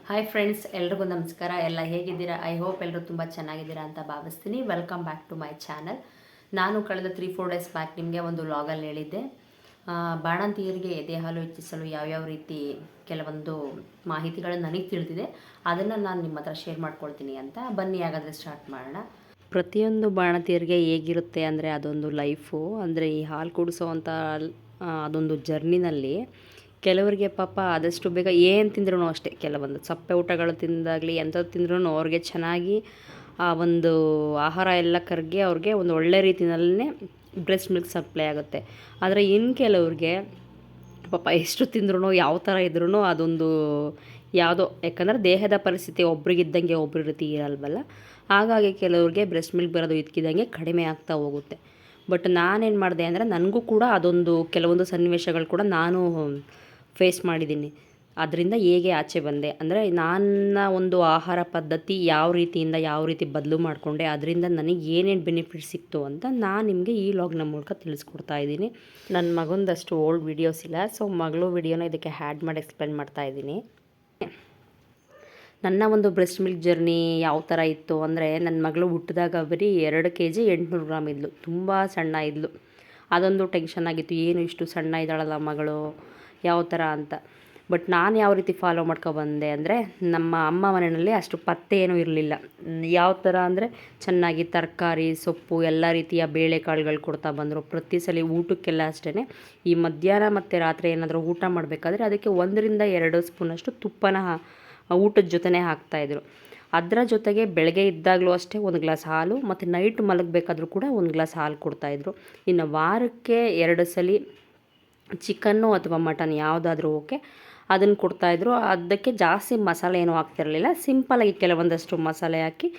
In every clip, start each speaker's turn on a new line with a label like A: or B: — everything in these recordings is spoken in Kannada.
A: ಹಾಯ್ ಫ್ರೆಂಡ್ಸ್, ಎಲ್ರಿಗೂ ನಮಸ್ಕಾರ. ಎಲ್ಲ ಹೇಗಿದ್ದೀರಾ? ಐ ಹೋಪ್ ಎಲ್ಲರೂ ತುಂಬ ಚೆನ್ನಾಗಿದ್ದೀರಾ ಅಂತ ಭಾವಿಸ್ತೀನಿ. Welcome back to my channel. ನಾನು ಕಳೆದ 3-4 ಡೇಸ್ ಬ್ಯಾಕ್ ನಿಮಗೆ ಒಂದು ವ್ಲಾಗಲ್ಲಿ ಹೇಳಿದ್ದೆ, ಬಾಣಂತಿಯರಿಗೆ ಎದೆ ಹಾಲು ಹೆಚ್ಚಿಸಲು ಯಾವ್ಯಾವ ರೀತಿ ಕೆಲವೊಂದು ಮಾಹಿತಿಗಳು ನನಗೆ ತಿಳಿದಿದೆ, ಅದನ್ನು ನಾನು ನಿಮ್ಮ ಹತ್ರ ಶೇರ್ ಮಾಡ್ಕೊಳ್ತೀನಿ ಅಂತ. ಬನ್ನಿ ಹಾಗಾದರೆ ಸ್ಟಾರ್ಟ್ ಮಾಡೋಣ. ಪ್ರತಿಯೊಂದು ಬಾಣಂತಿಯರಿಗೆ ಹೇಗಿರುತ್ತೆ ಅಂದರೆ ಅದೊಂದು ಲೈಫು. ಅಂದರೆ ಈ ಹಾಲು ಕುಡಿಸೋವಂಥ ಅದೊಂದು ಜರ್ನಿನಲ್ಲಿ ಕೆಲವರಿಗೆ ಪಾಪ ಆದಷ್ಟು ಬೇಗ ಏನು ತಿಂದ್ರೂ ಅಷ್ಟೇ, ಕೆಲವೊಂದು ಸಪ್ಪೆ ಊಟಗಳು ತಿಂದಾಗಲಿ ಎಂಥದ್ದು ತಿಂದ್ರೂ ಅವ್ರಿಗೆ ಚೆನ್ನಾಗಿ ಆ ಒಂದು ಆಹಾರ ಎಲ್ಲ ಕರಗಿ ಅವ್ರಿಗೆ ಒಂದು ಒಳ್ಳೆ ರೀತಿಯಲ್ಲೇ ಬ್ರೆಸ್ಟ್ ಮಿಲ್ಕ್ ಸಪ್ಲೈ ಆಗುತ್ತೆ. ಆದರೆ ಇನ್ನು ಕೆಲವ್ರಿಗೆ ಪಾಪ ಎಷ್ಟು ತಿಂದ್ರೂ ಯಾವ ಥರ ಇದ್ರೂ ಅದೊಂದು ಯಾವುದೋ, ಯಾಕಂದರೆ ದೇಹದ ಪರಿಸ್ಥಿತಿ ಒಬ್ರಿಗಿದ್ದಂಗೆ ಒಬ್ರ ರೀತಿ ಇರಲ್ವಲ್ಲ. ಹಾಗಾಗಿ ಕೆಲವ್ರಿಗೆ ಬ್ರೆಸ್ಟ್ ಮಿಲ್ಕ್ ಬರೋದು ಇದ್ಕಿದ್ದಂಗೆ ಕಡಿಮೆ ಆಗ್ತಾ ಹೋಗುತ್ತೆ. ಬಟ್ ನಾನೇನು ಮಾಡಿದೆ ಅಂದರೆ ನನಗೂ ಕೂಡ ಅದೊಂದು ಕೆಲವೊಂದು ಸನ್ನಿವೇಶಗಳು ಕೂಡ ನಾನು ಫೇಸ್ ಮಾಡಿದ್ದೀನಿ. ಅದರಿಂದ ಹೇಗೆ ಆಚೆ ಬಂದೆ ಅಂದರೆ ನನ್ನ ಒಂದು ಆಹಾರ ಪದ್ಧತಿ ಯಾವ ರೀತಿಯಿಂದ ಯಾವ ರೀತಿ ಬದಲು ಮಾಡಿಕೊಂಡೆ, ಅದರಿಂದ ನನಗೆ ಏನೇನು ಬೆನಿಫಿಟ್ ಸಿಕ್ತು ಅಂತ ನಾನು ನಿಮಗೆ ಈ ವ್ಲಾಗ್ನ ಮೂಲಕ ತಿಳಿಸ್ಕೊಡ್ತಾ ಇದ್ದೀನಿ. ನನ್ನ ಮಗಂದಷ್ಟು ಓಲ್ಡ್ ವೀಡಿಯೋಸ್ ಇಲ್ಲ, ಸೊ ಮಗಳು ವೀಡಿಯೋನ ಇದಕ್ಕೆ ಆ್ಯಡ್ ಮಾಡಿ ಎಕ್ಸ್ಪ್ಲೇನ್ ಮಾಡ್ತಾ ಇದ್ದೀನಿ. ನನ್ನ ಒಂದು ಬ್ರೆಸ್ಟ್ ಮಿಲ್ಕ್ ಜರ್ನಿ ಯಾವ ಥರ ಇತ್ತು ಅಂದರೆ, ನನ್ನ ಮಗಳು ಹುಟ್ಟಿದಾಗ ಬರೀ 2 kg 800 ಗ್ರಾಮ್ ಇದ್ಲು. ತುಂಬ ಸಣ್ಣ ಇದ್ಲು. ಅದೊಂದು ಟೆನ್ಷನ್ ಆಗಿತ್ತು, ಏನು ಇಷ್ಟು ಸಣ್ಣ ಇದ್ದಾಳಲ್ಲ ಮಗಳು, ಯಾವ ಥರ ಅಂತ. ಬಟ್ ನಾನು ಯಾವ ರೀತಿ ಫಾಲೋ ಮಾಡ್ಕೊಬಂದೆ ಅಂದರೆ, ನಮ್ಮ ಅಮ್ಮ ಮನೆಯಲ್ಲಿ ಅಷ್ಟು ಪತ್ತೆ ಏನೂ ಇರಲಿಲ್ಲ. ಯಾವ ಥರ ಅಂದರೆ ಚೆನ್ನಾಗಿ ತರಕಾರಿ ಸೊಪ್ಪು ಎಲ್ಲ ರೀತಿಯ ಬೇಳೆಕಾಳುಗಳು ಕೊಡ್ತಾ ಬಂದರು. ಪ್ರತಿ ಸಲ ಊಟಕ್ಕೆಲ್ಲ ಅಷ್ಟೇ, ಈ ಮಧ್ಯಾಹ್ನ ಮತ್ತು ರಾತ್ರಿ ಏನಾದರೂ ಊಟ ಮಾಡಬೇಕಾದ್ರೆ ಅದಕ್ಕೆ 1-2 ಸ್ಪೂನಷ್ಟು ತುಪ್ಪನ ಊಟದ ಜೊತೆನೇ ಹಾಕ್ತಾಯಿದ್ರು. ಅದರ ಜೊತೆಗೆ ಬೆಳಗ್ಗೆ ಇದ್ದಾಗಲೂ ಅಷ್ಟೇ 1 ಗ್ಲಾಸ್ ಹಾಲು, ಮತ್ತು ನೈಟ್ ಮಲಗಬೇಕಾದ್ರೂ ಕೂಡ 1 ಗ್ಲಾಸ್ ಹಾಲು ಕೊಡ್ತಾಯಿದ್ರು. ಇನ್ನು ವಾರಕ್ಕೆ 2 ಸಲ ಚಿಕನ್ನು ಅಥವಾ ಮಟನ್ ಯಾವುದಾದ್ರೂ ಓಕೆ, ಅದನ್ನು ಕೊಡ್ತಾಯಿದ್ರು. ಅದಕ್ಕೆ ಜಾಸ್ತಿ ಮಸಾಲೆ ಏನೂ ಹಾಕ್ತಿರಲಿಲ್ಲ, ಸಿಂಪಲಾಗಿ ಕೆಲವೊಂದಷ್ಟು ಮಸಾಲೆ ಹಾಕಿ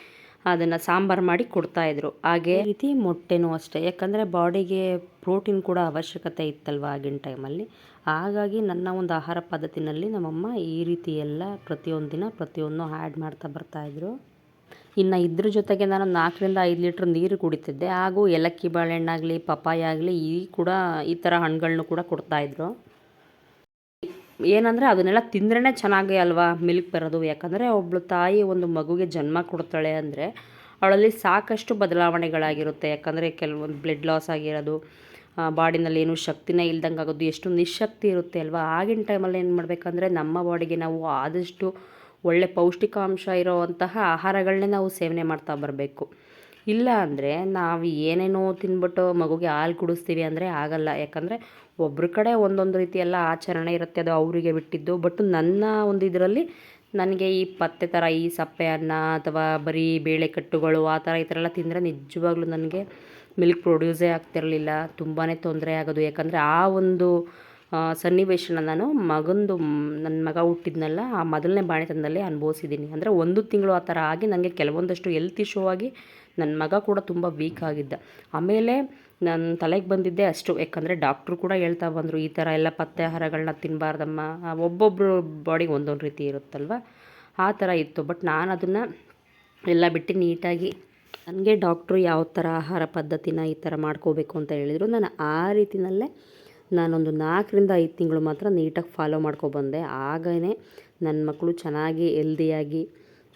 A: ಅದನ್ನು ಸಾಂಬಾರು ಮಾಡಿ ಕೊಡ್ತಾಯಿದ್ರು. ಹಾಗೆ ರೀತಿ ಮೊಟ್ಟೆನೂ ಅಷ್ಟೇ, ಯಾಕಂದರೆ ಬಾಡಿಗೆ ಪ್ರೋಟೀನ್ ಕೂಡ ಅವಶ್ಯಕತೆ ಇತ್ತಲ್ವ ಆಗಿನ ಟೈಮಲ್ಲಿ. ಹಾಗಾಗಿ ನನ್ನ ಒಂದು ಆಹಾರ ಪದ್ಧತಿನಲ್ಲಿ ನಮ್ಮಮ್ಮ ಈ ರೀತಿ ಎಲ್ಲ ಪ್ರತಿಯೊಂದು ದಿನ ಪ್ರತಿಯೊಂದು ಆ್ಯಡ್ ಮಾಡ್ತಾ ಬರ್ತಾಯಿದ್ರು. ಇನ್ನು ಇದ್ರ ಜೊತೆಗೆ ನಾನು 4-5 ಲೀಟ್ರ್ ನೀರು ಕುಡಿತಿದ್ದೆ. ಹಾಗೂ ಏಲಕ್ಕಿ ಬಾಳೆಹಣ್ಣಾಗಲಿ ಪಪಾಯ ಆಗಲಿ ಈ ಥರ ಹಣ್ಣುಗಳನ್ನೂ ಕೂಡ ಕೊಡ್ತಾಯಿದ್ರು. ಏನಂದರೆ ಅದನ್ನೆಲ್ಲ ತಿಂದ್ರೇ ಚೆನ್ನಾಗಿ ಅಲ್ವಾ ಮಿಲ್ಕ್ ಬರೋದು. ಯಾಕಂದರೆ ಒಬ್ಬಳು ತಾಯಿ ಒಂದು ಮಗುಗೆ ಜನ್ಮ ಕೊಡ್ತಾಳೆ ಅಂದರೆ ಅವಳಲ್ಲಿ ಸಾಕಷ್ಟು ಬದಲಾವಣೆಗಳಾಗಿರುತ್ತೆ. ಯಾಕಂದರೆ ಕೆಲವೊಂದು ಬ್ಲಡ್ ಲಾಸ್ ಆಗಿರೋದು, ಬಾಡಿನಲ್ಲಿ ಏನೂ ಶಕ್ತಿನೇ ಇಲ್ದಂಗೆ ಆಗೋದು, ಎಷ್ಟು ನಿಶಕ್ತಿ ಇರುತ್ತೆ ಅಲ್ವಾ. ಆಗಿನ ಟೈಮಲ್ಲಿ ಏನು ಮಾಡಬೇಕಂದ್ರೆ ನಮ್ಮ ಬಾಡಿಗೆ ನಾವು ಆದಷ್ಟು ಒಳ್ಳೆ ಪೌಷ್ಟಿಕಾಂಶ ಇರೋವಂತಹ ಆಹಾರಗಳನ್ನೇ ನಾವು ಸೇವನೆ ಮಾಡ್ತಾ ಬರಬೇಕು. ಇಲ್ಲ ಅಂದರೆ ನಾವು ಏನೇನೋ ತಿಂದ್ಬಿಟ್ಟು ಮಗುಗೆ ಹಾಲು ಕುಡಿಸ್ತೀವಿ ಅಂದರೆ ಆಗಲ್ಲ. ಯಾಕಂದರೆ ಒಬ್ಬರ ಕಡೆ ಒಂದೊಂದು ರೀತಿಯೆಲ್ಲ ಆಚರಣೆ ಇರುತ್ತೆ, ಅದು ಅವರಿಗೆ ಬಿಟ್ಟಿದ್ದು. ಬಟ್ ನನ್ನ ಒಂದು ಇದರಲ್ಲಿ ನನಗೆ ಈ ಪತ್ತೆ ಥರ ಈ ಸಪ್ಪೆ ಅನ್ನ ಅಥವಾ ಬರೀ ಬೇಳೆ ಕಟ್ಟುಗಳು ಆ ಥರ ಈ ಥರ ಎಲ್ಲ ತಿಂದರೆ ನಿಜವಾಗ್ಲೂ ನನಗೆ ಮಿಲ್ಕ್ ಪ್ರೊಡ್ಯೂಸೇ ಆಗ್ತಿರಲಿಲ್ಲ. ತುಂಬಾ ತೊಂದರೆ ಆಗೋದು. ಯಾಕಂದರೆ ಆ ಒಂದು ಸನ್ನಿವೇಶನ ನಾನು ನನ್ನ ಮಗ ಹುಟ್ಟಿದ್ನಲ್ಲ ಆ ಮೊದಲನೇ ಬಾಣಂತನದಲ್ಲಿ ಅನುಭವಿಸಿದ್ದೀನಿ. ಅಂದರೆ 1 ತಿಂಗಳು ಆ ಥರ ಆಗಿ ನನಗೆ ಕೆಲವೊಂದಷ್ಟು ಹೆಲ್ತ್ ಇಶ್ಯೂ ಆಗಿ ನನ್ನ ಮಗ ಕೂಡ ತುಂಬ ವೀಕ್ ಆಗಿದ್ದ. ಆಮೇಲೆ ನನ್ನ ತಲೆಗೆ ಬಂದಿದ್ದೆ ಅಷ್ಟು, ಯಾಕಂದರೆ ಡಾಕ್ಟ್ರು ಕೂಡ ಹೇಳ್ತಾ ಬಂದರು, ಈ ಥರ ಎಲ್ಲ ಪಥ್ಯ ಆಹಾರಗಳನ್ನ ತಿನ್ನಬಾರ್ದಮ್ಮ, ಒಬ್ಬೊಬ್ಬರು ಬಾಡಿಗೆ ಒಂದೊಂದು ರೀತಿ ಇರುತ್ತಲ್ವ, ಆ ಥರ ಇತ್ತು. ಬಟ್ ನಾನು ಅದನ್ನು ಎಲ್ಲ ಬಿಟ್ಟು ನೀಟಾಗಿ ನನಗೆ ಡಾಕ್ಟ್ರು ಯಾವ ಥರ ಆಹಾರ ಪದ್ಧತಿನ ಈ ಥರ ಮಾಡ್ಕೋಬೇಕು ಅಂತ ಹೇಳಿದರು. ನಾನು ಆ ರೀತಿಯಲ್ಲೇ ನಾನೊಂದು 4-5 ತಿಂಗಳು ಮಾತ್ರ ನೀಟಾಗಿ ಫಾಲೋ ಮಾಡ್ಕೊಬಂದೆ. ಆಗನೇ ನನ್ನ ಮಕ್ಕಳು ಚೆನ್ನಾಗಿ ಹೆಲ್ದಿಯಾಗಿ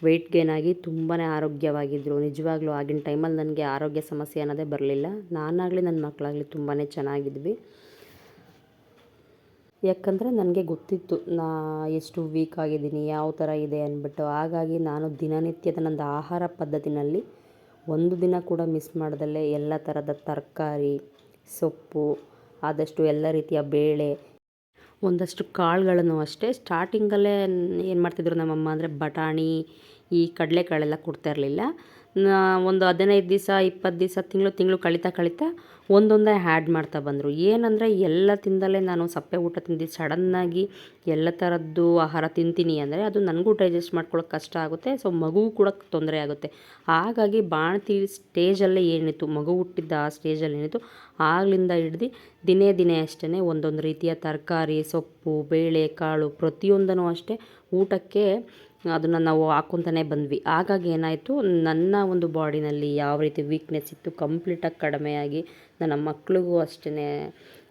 A: ವೆಯ್ಟ್ ಗೇನ್ ಆಗಿ ತುಂಬಾ ಆರೋಗ್ಯವಾಗಿದ್ದರು. ನಿಜವಾಗ್ಲೂ ಆಗಿನ ಟೈಮಲ್ಲಿ ನನಗೆ ಆರೋಗ್ಯ ಸಮಸ್ಯೆ ಅನ್ನೋದೇ ಬರಲಿಲ್ಲ. ನಾನಾಗಲಿ ನನ್ನ ಮಕ್ಕಳಾಗಲಿ ತುಂಬಾ ಚೆನ್ನಾಗಿದ್ವಿ. ಯಾಕಂದರೆ ನನಗೆ ಗೊತ್ತಿತ್ತು ನಾ ಎಷ್ಟು ವೀಕ್ ಆಗಿದ್ದೀನಿ, ಯಾವ ಥರ ಇದೆ ಅಂದ್ಬಿಟ್ಟು. ಹಾಗಾಗಿ ನಾನು ದಿನನಿತ್ಯದ ನಂದು ಆಹಾರ ಪದ್ಧತಿನಲ್ಲಿ ಒಂದು ದಿನ ಕೂಡ ಮಿಸ್ ಮಾಡ್ದಲ್ಲೇ ಎಲ್ಲ ಥರದ ತರಕಾರಿ ಸೊಪ್ಪು, ಆದಷ್ಟು ಎಲ್ಲ ರೀತಿಯ ಬೇಳೆ, ಒಂದಷ್ಟು ಕಾಳುಗಳನ್ನು ಅಷ್ಟೇ. ಸ್ಟಾರ್ಟಿಂಗಲ್ಲೇ ಏನು ಮಾಡ್ತಿದ್ರು ನಮ್ಮಮ್ಮ ಅಂದರೆ ಬಟಾಣಿ ಈ ಕಡಲೆಕಾಳೆಲ್ಲ ಕೊಡ್ತಾ ಇರಲಿಲ್ಲ. ಒಂದು 15 ದಿವಸ 20 ದಿವಸ ತಿಂಗಳು ಕಳೀತಾ ಒಂದೊಂದೇ ಆ್ಯಡ್ ಮಾಡ್ತಾ ಬಂದರು. ಏನಂದರೆ ಎಲ್ಲ ತಿಂದಲೇ ನಾನು ಸಪ್ಪೆ ಊಟ ತಿಂದು ಸಡನ್ನಾಗಿ ಎಲ್ಲ ಥರದ್ದು ಆಹಾರ ತಿಂತೀನಿ ಅಂದರೆ ಅದು ನನಗೂ ಡೈಜೆಸ್ಟ್ ಮಾಡ್ಕೊಳ್ಳೋಕೆ ಕಷ್ಟ ಆಗುತ್ತೆ. ಸೊ ಮಗುವು ಕೂಡ ತೊಂದರೆ ಆಗುತ್ತೆ. ಹಾಗಾಗಿ ಬಾಣತಿ ಸ್ಟೇಜಲ್ಲೇ ಏನಿತ್ತು, ಮಗು ಹುಟ್ಟಿದ್ದ ಆ ಸ್ಟೇಜಲ್ಲಿ ಏನಿತ್ತು ಆಗ್ಲಿಂದ ಹಿಡ್ದು ದಿನೇ ಅಷ್ಟೇ ಒಂದೊಂದು ರೀತಿಯ ತರಕಾರಿ ಸೊಪ್ಪು ಬೇಳೆ ಕಾಳು ಪ್ರತಿಯೊಂದನ್ನು ಅಷ್ಟೇ ಊಟಕ್ಕೆ ಅದನ್ನು ನಾವು ಹಾಕ್ಕೊತಾನೆ ಬಂದ್ವಿ. ಹಾಗಾಗಿ ಏನಾಯಿತು, ನನ್ನ ಒಂದು ಬಾಡಿನಲ್ಲಿ ಯಾವ ರೀತಿ ವೀಕ್ನೆಸ್ ಇತ್ತು ಕಂಪ್ಲೀಟಾಗಿ ಕಡಿಮೆಯಾಗಿ ನನ್ನ ಮಕ್ಳಿಗೂ ಅಷ್ಟೇ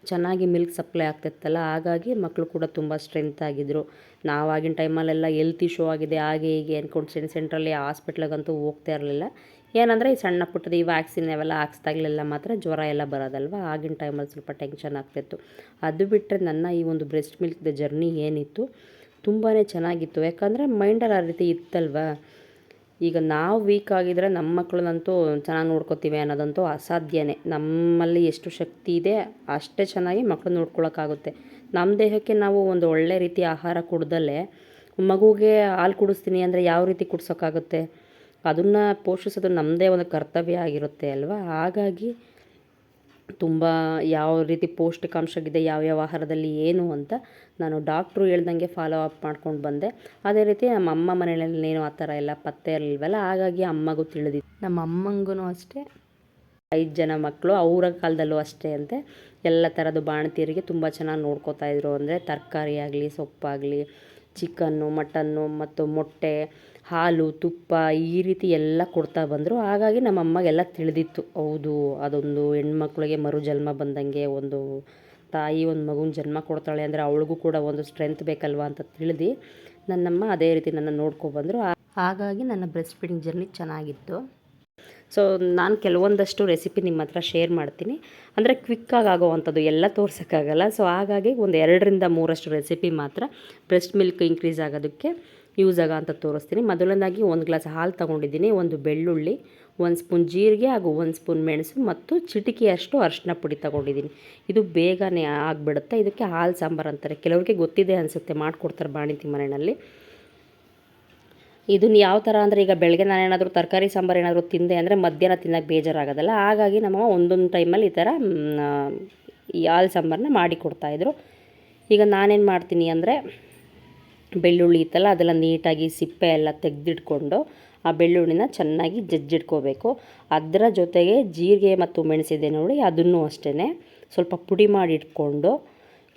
A: ಚೆನ್ನಾಗಿ ಮಿಲ್ಕ್ ಸಪ್ಲೈ ಆಗ್ತಿತ್ತಲ್ಲ. ಹಾಗಾಗಿ ಮಕ್ಕಳು ಕೂಡ ತುಂಬ ಸ್ಟ್ರೆಂತ್ ಆಗಿದ್ದರು. ನಾವು ಆಗಿನ ಟೈಮಲ್ಲೆಲ್ಲ ಹೆಲ್ತ್ ಇಶ್ಯೂ ಆಗಿದೆ ಹಾಗೆ ಹೀಗೆ ಅಂದ್ಕೊಂಡು ಸೆಂಟ್ರಲ್ಲಿ ಹಾಸ್ಪಿಟ್ಲಿಗಂತೂ ಹೋಗ್ತಾ ಇರಲಿಲ್ಲ. ಏನಂದರೆ ಈ ಸಣ್ಣ ಪುಟ್ಟದ ಈ ವ್ಯಾಕ್ಸಿನ್ ಅವೆಲ್ಲ ಹಾಕ್ಸ್ದಾಗಲೆಲ್ಲ ಮಾತ್ರ ಜ್ವರ ಎಲ್ಲ ಬರೋದಲ್ವ, ಆಗಿನ ಟೈಮಲ್ಲಿ ಸ್ವಲ್ಪ ಟೆನ್ಷನ್ ಆಗ್ತಿತ್ತು. ಅದು ಬಿಟ್ಟರೆ ನನ್ನ ಈ ಒಂದು ಬ್ರೆಸ್ಟ್ ಮಿಲ್ಕ್ದ ಜರ್ನಿ ಏನಿತ್ತು ತುಂಬಾ ಚೆನ್ನಾಗಿತ್ತು. ಯಾಕಂದರೆ ಮೈಂಡಲ್ಲಿ ಆ ರೀತಿ ಇತ್ತಲ್ವ. ಈಗ ನಾವು ವೀಕ್ ಆಗಿದ್ರೆ ನಮ್ಮ ಮಕ್ಕಳನ್ನಂತೂ ಚೆನ್ನಾಗಿ ನೋಡ್ಕೊತೀವಿ ಅನ್ನೋದಂತೂ ಅಸಾಧ್ಯನೇ. ನಮ್ಮಲ್ಲಿ ಎಷ್ಟು ಶಕ್ತಿ ಇದೆ ಅಷ್ಟೇ ಚೆನ್ನಾಗಿ ಮಕ್ಕಳು ನೋಡ್ಕೊಳಕ್ಕಾಗುತ್ತೆ. ನಮ್ಮ ದೇಹಕ್ಕೆ ನಾವು ಒಂದು ಒಳ್ಳೆ ರೀತಿ ಆಹಾರ ಕೊಡ್ದಲ್ಲೇ ಮಗುಗೆ ಹಾಲು ಕುಡಿಸ್ತೀನಿ ಅಂದರೆ ಯಾವ ರೀತಿ ಕುಡ್ಸೋಕ್ಕಾಗುತ್ತೆ? ಅದನ್ನು ಪೋಷಿಸೋದು ನಮ್ಮದೇ ಒಂದು ಕರ್ತವ್ಯ ಆಗಿರುತ್ತೆ ಅಲ್ವಾ. ಹಾಗಾಗಿ ತುಂಬ ಯಾವ ರೀತಿ ಪೌಷ್ಟಿಕಾಂಶವಿದೆ ಯಾವ್ಯಾವ ಆಹಾರದಲ್ಲಿ ಏನು ಅಂತ ನಾನು ಡಾಕ್ಟ್ರು ಹೇಳ್ದಂಗೆ ಫಾಲೋ ಅಪ್ ಮಾಡ್ಕೊಂಡು ಬಂದೆ. ಅದೇ ರೀತಿ ನಮ್ಮ ಅಮ್ಮ ಮನೆಯಲ್ಲೇನು ಆ ಥರ ಎಲ್ಲ ಪತ್ತೆ ಇರಲಿಲ್ವಲ್ಲ, ಹಾಗಾಗಿ ಅಮ್ಮಗೂ ತಿಳಿದಿತ್ತು. ನಮ್ಮ ಅಮ್ಮಂಗೂ ಅಷ್ಟೇ 5 ಜನ ಮಕ್ಕಳು, ಅವರ ಕಾಲದಲ್ಲೂ ಅಷ್ಟೇ ಅಂತೆ ಎಲ್ಲ ಥರದ್ದು ಬಾಣಂತಿಯರಿಗೆ ತುಂಬ ಚೆನ್ನಾಗಿ ನೋಡ್ಕೋತಾಯಿದ್ರು. ಅಂದರೆ ತರಕಾರಿ ಆಗಲಿ, ಸೊಪ್ಪಾಗಲಿ, ಚಿಕನ್ನು, ಮಟನ್ನು ಮತ್ತು ಮೊಟ್ಟೆ, ಹಾಲು, ತುಪ್ಪ ಈ ರೀತಿ ಎಲ್ಲ ಕೊಡ್ತಾ ಬಂದರು. ಹಾಗಾಗಿ ನಮ್ಮ ಅಮ್ಮಗೆಲ್ಲ ತಿಳಿದಿತ್ತು, ಹೌದು ಅದೊಂದು ಹೆಣ್ಮಕ್ಳಿಗೆ ಮರು ಜನ್ಮ ಬಂದಂಗೆ, ಒಂದು ತಾಯಿ ಒಂದು ಮಗುನ ಜನ್ಮ ಕೊಡ್ತಾಳೆ ಅಂದರೆ ಅವಳಿಗೂ ಕೂಡ ಒಂದು ಸ್ಟ್ರೆಂತ್ ಬೇಕಲ್ವ ಅಂತ ತಿಳಿದು ನನ್ನಮ್ಮ ಅದೇ ರೀತಿ ನನ್ನ ನೋಡ್ಕೊಬಂದರು. ಹಾಗಾಗಿ ನನ್ನ ಬ್ರೆಸ್ಟ್ ಫೀಡಿಂಗ್ ಜರ್ನಿ ಚೆನ್ನಾಗಿತ್ತು. ಸೊ ನಾನು ಕೆಲವೊಂದಷ್ಟು ರೆಸಿಪಿ ನಿಮ್ಮ ಹತ್ರ ಶೇರ್ ಮಾಡ್ತೀನಿ. ಅಂದರೆ ಕ್ವಿಕ್ಕಾಗಿ ಆಗೋವಂಥದ್ದು ಎಲ್ಲ ತೋರ್ಸೋಕ್ಕಾಗಲ್ಲ. ಸೊ ಹಾಗಾಗಿ ಒಂದು 2ರಿಂದ 3 ರೆಸಿಪಿ ಮಾತ್ರ ಬ್ರೆಸ್ಟ್ ಮಿಲ್ಕ್ ಇನ್ಕ್ರೀಸ್ ಆಗೋದಕ್ಕೆ ಯೂಸ್ ಆಗೋ ಅಂತ ತೋರಿಸ್ತೀನಿ. ಮೊದಲನೇದಾಗಿ 1 ಗ್ಲಾಸ್ ಹಾಲು ತೊಗೊಂಡಿದ್ದೀನಿ, 1 ಬೆಳ್ಳುಳ್ಳಿ, 1 ಸ್ಪೂನ್ ಜೀರಿಗೆ ಹಾಗೂ 1 ಸ್ಪೂನ್ ಮೆಣಸು ಮತ್ತು ಚಿಟಿಕೆಯಷ್ಟು ಅರಿಶಿನ ಪುಡಿ ತೊಗೊಂಡಿದ್ದೀನಿ. ಇದು ಬೇಗನೆ ಆಗಿಬಿಡುತ್ತೆ. ಇದಕ್ಕೆ ಹಾಲು ಸಾಂಬಾರು ಅಂತಾರೆ, ಕೆಲವ್ರಿಗೆ ಗೊತ್ತಿದೆ ಅನಿಸುತ್ತೆ, ಮಾಡಿಕೊಡ್ತಾರೆ ಬಾಣಂತಿ ಮನೆಯಲ್ಲಿ. ಇದನ್ನು ಯಾವ ಥರ ಅಂದರೆ ಈಗ ಬೆಳಗ್ಗೆ ನಾನೇನಾದರೂ ತರಕಾರಿ ಸಾಂಬಾರು ಏನಾದರೂ ತಿಂದೆ ಅಂದರೆ ಮಧ್ಯಾಹ್ನ ತಿನ್ನೋಕ್ಕೆ ಬೇಜಾರಾಗೋದಲ್ಲ. ಹಾಗಾಗಿ ನಮ್ಮಮ್ಮ ಒಂದೊಂದು ಟೈಮಲ್ಲಿ ಈ ಥರ ಈ ಹಾಲು ಸಾಂಬಾರನ್ನ ಮಾಡಿ ಕೊಡ್ತಾಯಿದ್ರು. ಈಗ ನಾನೇನು ಮಾಡ್ತೀನಿ ಅಂದರೆ ಬೆಳ್ಳುಳ್ಳಿ ಇತ್ತಲ್ಲ ಅದೆಲ್ಲ ನೀಟಾಗಿ ಸಿಪ್ಪೆ ಎಲ್ಲ ತೆಗೆದಿಟ್ಕೊಂಡು ಆ ಬೆಳ್ಳುಳ್ಳಿನ ಚೆನ್ನಾಗಿ ಜಜ್ಜಿಟ್ಕೋಬೇಕು. ಅದರ ಜೊತೆಗೆ ಜೀರಿಗೆ ಮತ್ತು ಮೆಣಸಿದೆ ನೋಡಿ, ಅದನ್ನು ಅಷ್ಟೇ ಸ್ವಲ್ಪ ಪುಡಿ ಮಾಡಿ ಇಟ್ಕೊಂಡು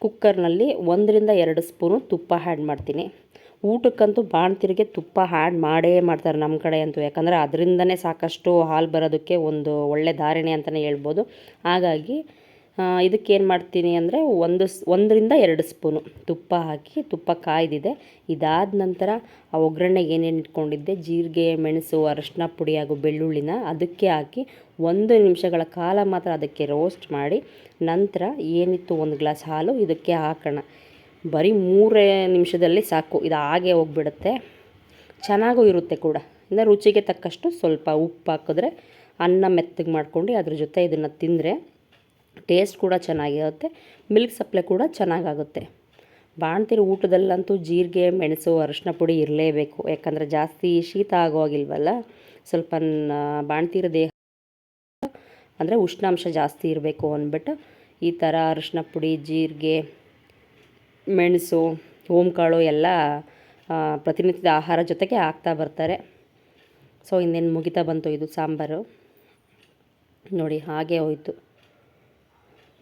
A: ಕುಕ್ಕರ್ನಲ್ಲಿ 1ರಿಂದ 2 ಸ್ಪೂನು ತುಪ್ಪ ಆ್ಯಡ್ ಮಾಡ್ತೀನಿ. ಊಟಕ್ಕಂತೂ ಬಾಣಂತಿಯರಿಗೆ ತುಪ್ಪ ಆ್ಯಡ್ ಮಾಡೇ ಮಾಡ್ತಾರೆ ನಮ್ಮ ಕಡೆ ಅಂತೂ. ಯಾಕಂದರೆ ಅದರಿಂದನೇ ಸಾಕಷ್ಟು ಹಾಲು ಬರೋದಕ್ಕೆ ಒಂದು ಒಳ್ಳೆ ಧಾರಣೆ ಅಂತಲೇ ಹೇಳ್ಬೋದು. ಹಾಗಾಗಿ ಇದಕ್ಕೇನು ಮಾಡ್ತೀನಿ ಅಂದರೆ 1ರಿಂದ 2 ಸ್ಪೂನು ತುಪ್ಪ ಹಾಕಿ, ತುಪ್ಪ ಕಾಯ್ದಿದೆ. ಇದಾದ ನಂತರ ಆ ಒಗ್ಗರಣೆಗೆ ಏನೇನು ಇಟ್ಕೊಂಡಿದ್ದೆ ಜೀರಿಗೆ, ಮೆಣಸು, ಅರಿಶಿನ ಪುಡಿ ಹಾಗೂ ಬೆಳ್ಳುಳ್ಳಿನ ಅದಕ್ಕೆ ಹಾಕಿ 1 ನಿಮಿಷಗಳ ಕಾಲ ಮಾತ್ರ ಅದಕ್ಕೆ ರೋಸ್ಟ್ ಮಾಡಿ ನಂತರ ಏನಿತ್ತು 1 ಗ್ಲಾಸ್ ಹಾಲು ಇದಕ್ಕೆ ಹಾಕೋಣ. ಬರೀ 3 ನಿಮಿಷದಲ್ಲಿ ಸಾಕು, ಇದು ಹಾಗೆ ಹೋಗ್ಬಿಡುತ್ತೆ. ಚೆನ್ನಾಗೂ ಇರುತ್ತೆ ಕೂಡ. ಇನ್ನು ರುಚಿಗೆ ತಕ್ಕಷ್ಟು ಸ್ವಲ್ಪ ಉಪ್ಪು ಹಾಕಿದ್ರೆ ಅನ್ನ ಮೆತ್ತಗೆ ಮಾಡ್ಕೊಂಡು ಅದ್ರ ಜೊತೆ ಇದನ್ನು ತಿಂದರೆ ಟೇಸ್ಟ್ ಕೂಡ ಚೆನ್ನಾಗಿರುತ್ತೆ, ಮಿಲ್ಕ್ ಸಪ್ಲೈ ಕೂಡ ಚೆನ್ನಾಗಾಗುತ್ತೆ. ಬಾಣಂತಿರು ಊಟದಲ್ಲಂತೂ ಜೀರಿಗೆ, ಮೆಣಸು, ಅರಿಶಿನ ಪುಡಿ ಇರಲೇಬೇಕು. ಯಾಕಂದರೆ ಜಾಸ್ತಿ ಶೀತ ಆಗೋಗಿಲ್ವಲ್ಲ, ಸ್ವಲ್ಪ ಬಾಣಂತಿರ ದೇಹ ಅಂದರೆ ಉಷ್ಣಾಂಶ ಜಾಸ್ತಿ ಇರಬೇಕು ಅಂದ್ಬಿಟ್ಟು ಈ ಥರ ಅರಿಶಿನ ಪುಡಿ, ಜೀರಿಗೆ, ಮೆಣಸು, ಓಂಕಾಳು ಎಲ್ಲ ಪ್ರತಿನಿತ್ಯದ ಆಹಾರ ಜೊತೆಗೆ ಹಾಕ್ತಾ ಬರ್ತಾರೆ. ಸೊ ಇನ್ನೇನು ಮುಗಿತಾ ಬಂತು ಇದು ಸಾಂಬಾರು ನೋಡಿ, ಹಾಗೆ ಹೋಯಿತು.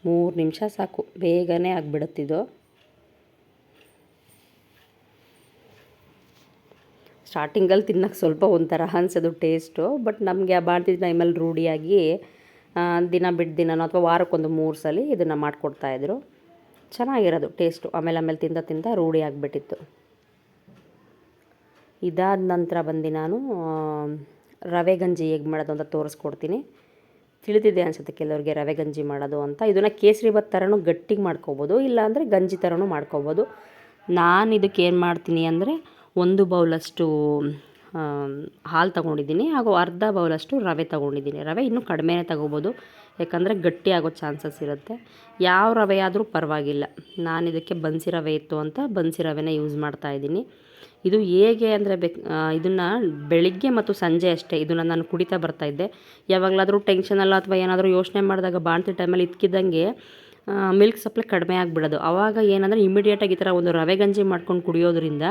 A: 3 ನಿಮಿಷ ಸಾಕು, ಬೇಗನೆ ಆಗಿಬಿಡುತ್ತಿದ್ದು. ಸ್ಟಾರ್ಟಿಂಗಲ್ಲಿ ತಿನ್ನೋಕ್ಕೆ ಸ್ವಲ್ಪ ಒಂಥರ ಅನ್ಸೋದು ಟೇಸ್ಟು, ಬಟ್ ನಮಗೆ ಆ ಬಾಣಂತಿ ಟೈಮಲ್ಲಿ ರೂಢಿಯಾಗಿ ದಿನ ಬಿಟ್ಟು ದಿನನೋ ಅಥವಾ ವಾರಕ್ಕೊಂದು 3 ಸಲ ಇದನ್ನು ಮಾಡಿಕೊಡ್ತಾಯಿದ್ರು. ಚೆನ್ನಾಗಿರೋದು ಟೇಸ್ಟು. ಆಮೇಲೆ ತಿಂದ ರೂಢಿ ಆಗಿಬಿಟ್ಟಿತ್ತು. ಇದಾದ ನಂತರ ಬಂದು ನಾನು ರವೆ ಗಂಜಿ ಹೇಗೆ ಮಾಡೋದು ಅಂತ ತೋರಿಸ್ಕೊಡ್ತೀನಿ. ತಿಳಿದಿದೆ ಅನಿಸುತ್ತೆ ಕೆಲವ್ರಿಗೆ ರವೆ ಗಂಜಿ ಮಾಡೋದು ಅಂತ. ಇದನ್ನು ಕೇಸರಿಬಾತ್ ಥರನೂ ಗಟ್ಟಿಗೆ ಮಾಡ್ಕೊಬೋದು, ಇಲ್ಲಾಂದರೆ ಗಂಜಿ ಥರನೂ ಮಾಡ್ಕೊಬೋದು. ನಾನು ಇದಕ್ಕೆ ಏನು ಮಾಡ್ತೀನಿ ಅಂದರೆ 1 ಬೌಲಷ್ಟು ಹಾಲು ತೊಗೊಂಡಿದ್ದೀನಿ ಹಾಗೂ ಅರ್ಧ ಬೌಲಷ್ಟು ರವೆ ತೊಗೊಂಡಿದ್ದೀನಿ. ರವೆ ಇನ್ನೂ ಕಡಿಮೆನೇ ತೊಗೋಬೋದು, ಯಾಕಂದರೆ ಗಟ್ಟಿ ಆಗೋ ಚಾನ್ಸಸ್ ಇರುತ್ತೆ. ಯಾವ ರವೆ ಆದರೂ ಪರವಾಗಿಲ್ಲ. ನಾನು ಇದಕ್ಕೆ ಬನ್ಸಿ ರವೆ ಇತ್ತು ಅಂತ ಬನ್ಸಿ ರವೆನೇ ಯೂಸ್ ಮಾಡ್ತಾಯಿದ್ದೀನಿ. ಇದು ಹೇಗೆ ಅಂದರೆ ಇದನ್ನು ಬೆಳಿಗ್ಗೆ ಮತ್ತು ಸಂಜೆ ಅಷ್ಟೇ ಇದನ್ನು ನಾನು ಕುಡಿತಾ ಬರ್ತಾಯಿದ್ದೆ. ಯಾವಾಗಲಾದರೂ ಟೆನ್ಷನಲ್ಲ ಅಥವಾ ಏನಾದರೂ ಯೋಚನೆ ಮಾಡಿದಾಗ ಬಾಣಂತಿ ಟೈಮಲ್ಲಿ ಇದ್ಕಿದ್ದಂಗೆ ಮಿಲ್ಕ್ ಸಪ್ಲೈ ಕಡಿಮೆ ಆಗಿಬಿಡೋದು. ಆವಾಗ ಏನಂದರೆ ಇಮಿಡಿಯೇಟಾಗಿ ಈ ಥರ ಒಂದು ರವೆ ಗಂಜಿ ಮಾಡ್ಕೊಂಡು ಕುಡಿಯೋದ್ರಿಂದ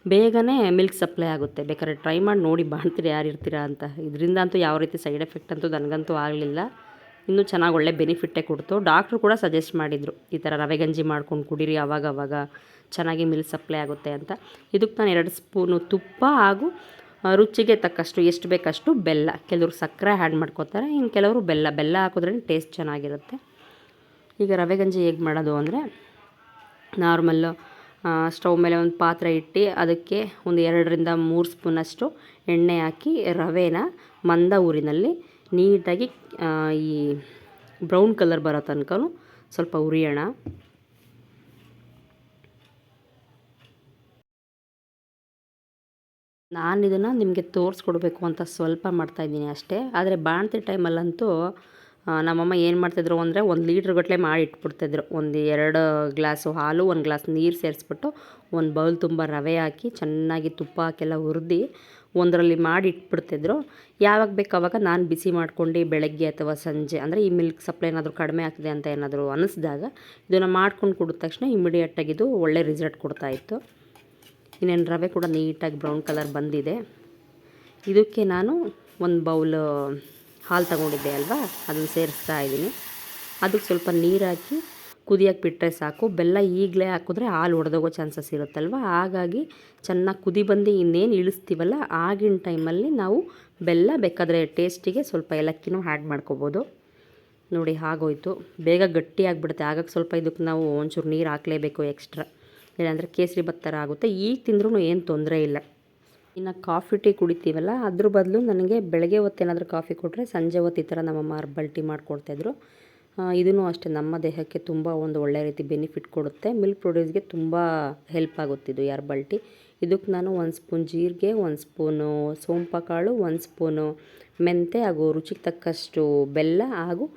A: ಬೇಗನೆ ಮಿಲ್ಕ್ ಸಪ್ಲೈ ಆಗುತ್ತೆ. ಬೇಕಾದ್ರೆ ಟ್ರೈ ಮಾಡಿ ನೋಡಿ ಬಾಣ್ತೀರಿ ಯಾರು ಇರ್ತೀರಾ ಅಂತ. ಇದರಿಂದ ಅಂತೂ ಯಾವ ರೀತಿ ಸೈಡ್ ಎಫೆಕ್ಟ್ ಅಂತೂ ನನಗಂತೂ ಆಗಲಿಲ್ಲ, ಇನ್ನೂ ಚೆನ್ನಾಗಿ ಒಳ್ಳೆ ಬೆನಿಫಿಟ್ಟೇ ಕೊಡ್ತು. ಡಾಕ್ಟ್ರು ಕೂಡ ಸಜೆಸ್ಟ್ ಮಾಡಿದರು, ಈ ಥರ ರವೆ ಗಂಜಿ ಮಾಡ್ಕೊಂಡು ಕುಡೀರಿ, ಆವಾಗ ಚೆನ್ನಾಗಿ ಮಿಲ್ಕ್ ಸಪ್ಲೈ ಆಗುತ್ತೆ ಅಂತ. ಇದಕ್ಕೆ ನಾನು 2 ಸ್ಪೂನು ತುಪ್ಪ ಹಾಗೂ ರುಚಿಗೆ ತಕ್ಕಷ್ಟು ಎಷ್ಟು ಬೇಕಷ್ಟು ಬೆಲ್ಲ. ಕೆಲವರು ಸಕ್ಕರೆ ಆ್ಯಡ್ ಮಾಡ್ಕೋತಾರೆ, ಇನ್ನು ಕೆಲವರು ಬೆಲ್ಲ ಹಾಕಿದ್ರೆ ಟೇಸ್ಟ್ ಚೆನ್ನಾಗಿರುತ್ತೆ. ಈಗ ರವೆ ಗಂಜಿ ಹೇಗೆ ಮಾಡೋದು ಅಂದರೆ ನಾರ್ಮಲ್ಲು ಸ್ಟವ್ ಮೇಲೆ ಒಂದು ಪಾತ್ರೆ ಇಟ್ಟು ಅದಕ್ಕೆ ಒಂದು 2-3 ಸ್ಪೂನಷ್ಟು ಎಣ್ಣೆ ಹಾಕಿ ರವೆನ ಮಂದ ಊರಿನಲ್ಲಿ ನೀಟಾಗಿ ಈ ಬ್ರೌನ್ ಕಲರ್ ಬರೋ ತನಕ ಸ್ವಲ್ಪ ಹುರಿಯೋಣ. ನಾನು ಇದನ್ನು ನಿಮಗೆ ತೋರಿಸ್ಕೊಡ್ಬೇಕು ಅಂತ ಸ್ವಲ್ಪ ಮಾಡ್ತಾಯಿದ್ದೀನಿ ಅಷ್ಟೇ. ಆದರೆ ಬಾಣತಿ ಟೈಮಲ್ಲಂತೂ ನಮ್ಮಮ್ಮ ಏನು ಮಾಡ್ತಿದ್ರು ಅಂದರೆ 1 ಲೀಟ್ರ್ ಗಟ್ಟಲೆ ಮಾಡಿ ಇಟ್ಬಿಡ್ತಿದ್ರು. ಒಂದು 2 ಗ್ಲಾಸು ಹಾಲು, 1 ಗ್ಲಾಸ್ ನೀರು ಸೇರಿಸ್ಬಿಟ್ಟು 1 ಬೌಲ್ ತುಂಬ ರವೆ ಹಾಕಿ ಚೆನ್ನಾಗಿ ತುಪ್ಪ ಹಾಕೆಲ್ಲ ಹುರಿದು ಒಂದರಲ್ಲಿ ಮಾಡಿ ಇಟ್ಬಿಡ್ತಿದ್ರು. ಯಾವಾಗ ಬೇಕು ಆವಾಗ ನಾನು ಬಿಸಿ ಮಾಡ್ಕೊಂಡು ಬೆಳಗ್ಗೆ ಅಥವಾ ಸಂಜೆ ಅಂದರೆ ಈ ಮಿಲ್ಕ್ ಸಪ್ಲೈ ಏನಾದರೂ ಕಡಿಮೆ ಆಗ್ತಿದೆ ಅಂತ ಏನಾದರೂ ಅನ್ನಿಸಿದಾಗ ಇದನ್ನು ಮಾಡ್ಕೊಂಡು ಕುಡಿದ ತಕ್ಷಣ ಇಮಿಡಿಯೇಟಾಗಿ ಇದು ಒಳ್ಳೆ ರಿಸಲ್ಟ್ ಕೊಡ್ತಾಯಿತ್ತು. ಇನ್ನೇನು ರವೆ ಕೂಡ ನೀಟಾಗಿ ಬ್ರೌನ್ ಕಲರ್ ಬಂದಿದೆ. ಇದಕ್ಕೆ ನಾನು 1 ಬೌಲ್ ಹಾಲು ತಗೊಂಡಿದ್ದೆ ಅಲ್ವಾ, ಅದನ್ನು ಸೇರಿಸ್ತಾ ಇದ್ದೀನಿ. ಅದಕ್ಕೆ ಸ್ವಲ್ಪ ನೀರು ಹಾಕಿ ಕುದಿಯೋಕ್ಕೆ ಬಿಟ್ಟರೆ ಸಾಕು. ಬೆಲ್ಲ ಈಗಲೇ ಹಾಕಿದ್ರೆ ಹಾಲು ಒಡೆದೋಗೋ ಚಾನ್ಸಸ್ ಇರುತ್ತಲ್ವ, ಹಾಗಾಗಿ ಚೆನ್ನಾಗಿ ಕುದಿ ಬಂದು ಇನ್ನೇನು ಇಳಿಸ್ತೀವಲ್ಲ ಆಗಿನ ಟೈಮಲ್ಲಿ ನಾವು ಬೆಲ್ಲ ಬೇಕಾದರೆ ಟೇಸ್ಟಿಗೆ ಸ್ವಲ್ಪ ಏಲಕ್ಕಿನೂ ಆ್ಯಡ್ ಮಾಡ್ಕೋಬೋದು. ನೋಡಿ ಆಗೋಯ್ತು. ಬೇಗ ಗಟ್ಟಿ ಆಗಿಬಿಡುತ್ತೆ. ಆಗಾಗ ಸ್ವಲ್ಪ ಇದಕ್ಕೆ ನಾವು ಒಂಚೂರು ನೀರು ಹಾಕಲೇಬೇಕು ಎಕ್ಸ್ಟ್ರಾ, ಇಲ್ಲಾಂದರೆ ಕೇಸರಿ ಭಾತ್ ಥರ ಆಗುತ್ತೆ. ಈಗ ತಿಂದ್ರೂ ಏನು ತೊಂದರೆ ಇಲ್ಲ. ಇನ್ನು ಕಾಫಿ ಟೀ ಕುಡಿತೀವಲ್ಲ, ಅದ್ರ ಬದಲು ನನಗೆ ಬೆಳಗ್ಗೆ ಹೊತ್ತೇನಾದರೂ ಕಾಫಿ ಕೊಟ್ಟರೆ ಸಂಜೆ ಹೊತ್ತು ಈ ಥರ ನಮ್ಮಮ್ಮ ಹರ್ಬಲ್ ಟೀ ಮಾಡಿಕೊಡ್ತಾಯಿದ್ರು. ಇದೂ ಅಷ್ಟೇ ನಮ್ಮ ದೇಹಕ್ಕೆ ತುಂಬ ಒಂದು ಒಳ್ಳೆ ರೀತಿ ಬೆನಿಫಿಟ್ ಕೊಡುತ್ತೆ. ಮಿಲ್ಕ್ ಪ್ರೊಡ್ಯೂಸ್ಗೆ ತುಂಬ ಹೆಲ್ಪ್ ಆಗುತ್ತಿದ್ದು ಈ ಹರ್ಬಲ್ ಟೀ. ಇದಕ್ಕೆ ನಾನು 1 ಸ್ಪೂನ್ ಜೀರಿಗೆ, 1 ಸ್ಪೂನು ಸೋಂಪು ಕಾಳು, 1 ಸ್ಪೂನು ಮೆಂತೆ ಹಾಗೂ ರುಚಿಗೆ ತಕ್ಕಷ್ಟು ಬೆಲ್ಲ ಹಾಗೂ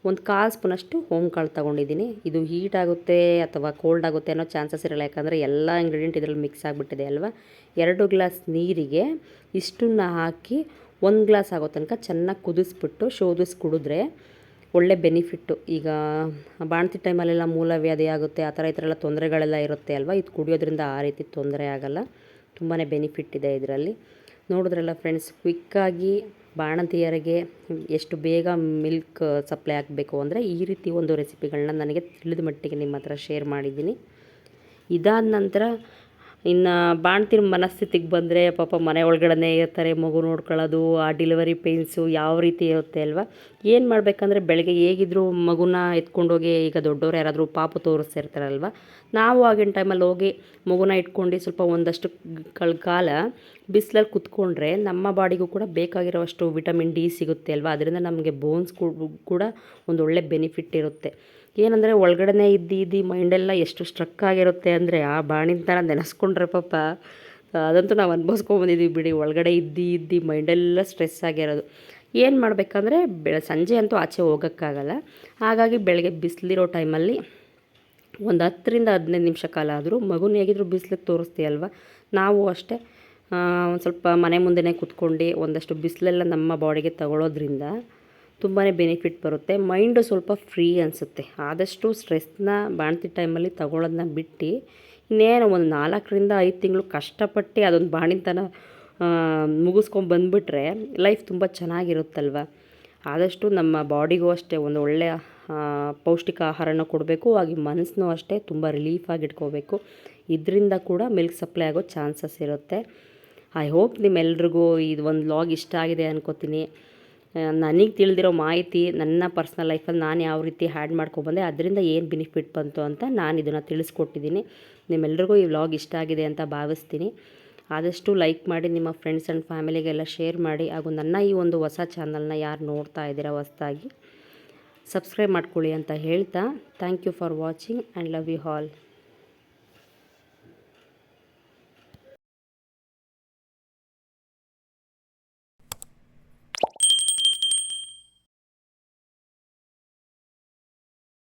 A: 1/4 ಸ್ಪೂನಷ್ಟು ಓಂಕಾಳು ತೊಗೊಂಡಿದ್ದೀನಿ. ಇದು ಹೀಟ್ ಆಗುತ್ತೆ ಅಥವಾ ಕೋಲ್ಡ್ ಆಗುತ್ತೆ ಅನ್ನೋ ಚಾನ್ಸಸ್ ಇರಲ್ಲ, ಯಾಕಂದರೆ ಎಲ್ಲ ಇಂಗ್ರೀಡಿಯೆಂಟ್ ಇದರಲ್ಲಿ ಮಿಕ್ಸ್ ಆಗಿಬಿಟ್ಟಿದೆ ಅಲ್ವಾ. 2 ಗ್ಲಾಸ್ ನೀರಿಗೆ ಇಷ್ಟನ್ನು ಹಾಕಿ 1 ಗ್ಲಾಸ್ ಆಗೋ ತನಕ ಚೆನ್ನಾಗಿ ಕುದಿಸ್ಬಿಟ್ಟು ಶೋಧಿಸಿ ಕುಡಿದ್ರೆ ಒಳ್ಳೆ ಬೆನಿಫಿಟ್ಟು. ಈಗ ಬಾಣತಿ ಟೈಮಲ್ಲೆಲ್ಲ ಮೂಲವ್ಯಾಧಿ ಆಗುತ್ತೆ, ಆ ಥರ ಈ ಥರ ಎಲ್ಲ ತೊಂದರೆಗಳೆಲ್ಲ ಇರುತ್ತೆ ಅಲ್ವಾ, ಇದು ಕುಡಿಯೋದ್ರಿಂದ ಆ ರೀತಿ ತೊಂದರೆ ಆಗೋಲ್ಲ. ತುಂಬಾ ಬೆನಿಫಿಟ್ ಇದೆ ಇದರಲ್ಲಿ. ನೋಡಿದ್ರಲ್ಲ ಫ್ರೆಂಡ್ಸ್, ಕ್ವಿಕ್ಕಾಗಿ ಬಾಣಂತಿಯರಿಗೆ ಎಷ್ಟು ಬೇಗ ಮಿಲ್ಕ್ ಸಪ್ಲೈ ಆಗಬೇಕು ಅಂದರೆ ಈ ರೀತಿ ಒಂದು ರೆಸಿಪಿಗಳನ್ನ ನನಗೆ ತಿಳಿದ ಮಟ್ಟಿಗೆ ನಿಮ್ಮ ಹತ್ರ ಶೇರ್ ಮಾಡಿದ್ದೀನಿ. ಇದಾದ ನಂತರ ಇನ್ನು ಬಾಣ್ತಿರ ಮನಸ್ಥಿತಿಗೆ ಬಂದರೆ ಪಾಪ ಮನೆ ಒಳಗಡೆ ಇರ್ತಾರೆ, ಮಗು ನೋಡ್ಕೊಳ್ಳೋದು, ಆ ಡೆಲಿವರಿ ಪೇನ್ಸು ಯಾವ ರೀತಿ ಇರುತ್ತೆ ಅಲ್ವಾ. ಏನು ಮಾಡಬೇಕಂದ್ರೆ ಬೆಳಗ್ಗೆ ಹೇಗಿದ್ದರೂ ಮಗುನ ಎತ್ಕೊಂಡೋಗಿ, ಈಗ ದೊಡ್ಡವ್ರು ಯಾರಾದರೂ ಪಾಪು ತೋರಿಸ್ತಿರ್ತಾರಲ್ವ, ನಾವು ಆಗಿನ ಟೈಮಲ್ಲಿ ಹೋಗಿ ಮಗುನ ಇಟ್ಕೊಂಡು ಸ್ವಲ್ಪ ಒಂದಷ್ಟು ಕಾಲ ಬಿಸಿಲಲ್ಲಿ ಕುತ್ಕೊಂಡ್ರೆ ನಮ್ಮ ಬಾಡಿಗೂ ಕೂಡ ಬೇಕಾಗಿರೋಷ್ಟು ವಿಟಮಿನ್ ಡಿ ಸಿಗುತ್ತೆ ಅಲ್ವಾ. ಅದರಿಂದ ನಮಗೆ ಬೋನ್ಸ್ ಕೂಡ ಒಂದು ಒಳ್ಳೆ ಬೆನಿಫಿಟ್ ಇರುತ್ತೆ. ಏನಂದರೆ ಒಳಗಡೆ ಇದ್ದು ಮೈಂಡೆಲ್ಲ ಎಷ್ಟು ಸ್ಟ್ರಕ್ ಆಗಿರುತ್ತೆ ಅಂದರೆ ಆ ಬಾಣಿನ ಥರ ನೆನೆಸ್ಕೊಂಡ್ರೆ ಪಾಪ ಅದಂತೂ ನಾವು ಅನುಭವಿಸ್ಕೊಂಬಂದಿದ್ದೀವಿ ಬಿಡಿ. ಒಳಗಡೆ ಇದ್ದು ಮೈಂಡೆಲ್ಲ ಸ್ಟ್ರೆಸ್ ಆಗಿರೋದು. ಏನು ಮಾಡಬೇಕಂದ್ರೆ ಸಂಜೆ ಅಂತೂ ಆಚೆ ಹೋಗೋಕ್ಕಾಗಲ್ಲ, ಹಾಗಾಗಿ ಬೆಳಗ್ಗೆ ಬಿಸಿಲಿರೋ ಟೈಮಲ್ಲಿ ಒಂದು 10-15 ನಿಮಿಷ ಕಾಲ ಆದರೂ ಮಗುನ ಹೇಗಿದ್ರು ಬಿಸಿಲಿಗೆ ತೋರಿಸ್ತೀಯಲ್ವ, ನಾವು ಅಷ್ಟೇ ಒಂದು ಸ್ವಲ್ಪ ಮನೆ ಮುಂದೆನೇ ಕುತ್ಕೊಂಡು ಒಂದಷ್ಟು ಬಿಸಿಲೆಲ್ಲ ನಮ್ಮ ಬಾಡಿಗೆ ತಗೊಳ್ಳೋದ್ರಿಂದ ತುಂಬಾ ಬೆನಿಫಿಟ್ ಬರುತ್ತೆ. ಮೈಂಡು ಸ್ವಲ್ಪ ಫ್ರೀ ಅನಿಸುತ್ತೆ. ಆದಷ್ಟು ಸ್ಟ್ರೆಸ್ನ ಬಾಣತಿ ಟೈಮಲ್ಲಿ ತಗೊಳ್ಳೋದನ್ನ ಬಿಟ್ಟು ಇನ್ನೇನು ಒಂದು 4-5 ತಿಂಗಳು ಕಷ್ಟಪಟ್ಟು ಅದೊಂದು ಬಾಣಿತನ ಮುಗಿಸ್ಕೊಂಡು ಬಂದುಬಿಟ್ರೆ ಲೈಫ್ ತುಂಬ ಚೆನ್ನಾಗಿರುತ್ತಲ್ವ. ಆದಷ್ಟು ನಮ್ಮ ಬಾಡಿಗೂ ಅಷ್ಟೇ ಒಂದು ಒಳ್ಳೆಯ ಪೌಷ್ಟಿಕ ಆಹಾರನ ಕೊಡಬೇಕು, ಹಾಗೆ ಮನಸ್ಸನ್ನೂ ಅಷ್ಟೇ ತುಂಬ ರಿಲೀಫಾಗಿ ಇಟ್ಕೋಬೇಕು. ಇದರಿಂದ ಕೂಡ ಮಿಲ್ಕ್ ಸಪ್ಲೈ ಆಗೋ ಚಾನ್ಸಸ್ ಇರುತ್ತೆ. ಐ ಹೋಪ್ ನಿಮ್ಮೆಲ್ರಿಗೂ ಇದು ಒಂದು ವ್ಲಾಗ್ ಇಷ್ಟ ಆಗಿದೆ ಅನ್ಕೋತೀನಿ. ನನಗೆ ತಿಳಿದಿರೋ ಮಾಹಿತಿ ನನ್ನ ಪರ್ಸ್ನಲ್ ಲೈಫಲ್ಲಿ ನಾನು ಯಾವ ರೀತಿ ಹ್ಯಾಡ್ ಮಾಡ್ಕೊಬಂದೆ, ಅದರಿಂದ ಏನು ಬೆನಿಫಿಟ್ ಬಂತು ಅಂತ ನಾನು ಇದನ್ನು ತಿಳಿಸ್ಕೊಟ್ಟಿದ್ದೀನಿ. ನಿಮ್ಮೆಲ್ರಿಗೂ ಈ ವ್ಲಾಗ್ ಇಷ್ಟ ಆಗಿದೆ ಅಂತ ಭಾವಿಸ್ತೀನಿ. ಆದಷ್ಟು ಲೈಕ್ ಮಾಡಿ, ನಿಮ್ಮ ಫ್ರೆಂಡ್ಸ್ ಆ್ಯಂಡ್ ಫ್ಯಾಮಿಲಿಗೆಲ್ಲ ಶೇರ್ ಮಾಡಿ, ಹಾಗೂ ನನ್ನ ಈ ಒಂದು ಹೊಸ ಚಾನಲ್ನ ಯಾರು ನೋಡ್ತಾ ಇದ್ದೀರಾ ಹೊಸದಾಗಿ ಸಬ್ಸ್ಕ್ರೈಬ್ ಮಾಡ್ಕೊಳ್ಳಿ ಅಂತ ಹೇಳ್ತಾ, thank you for watching and love you all.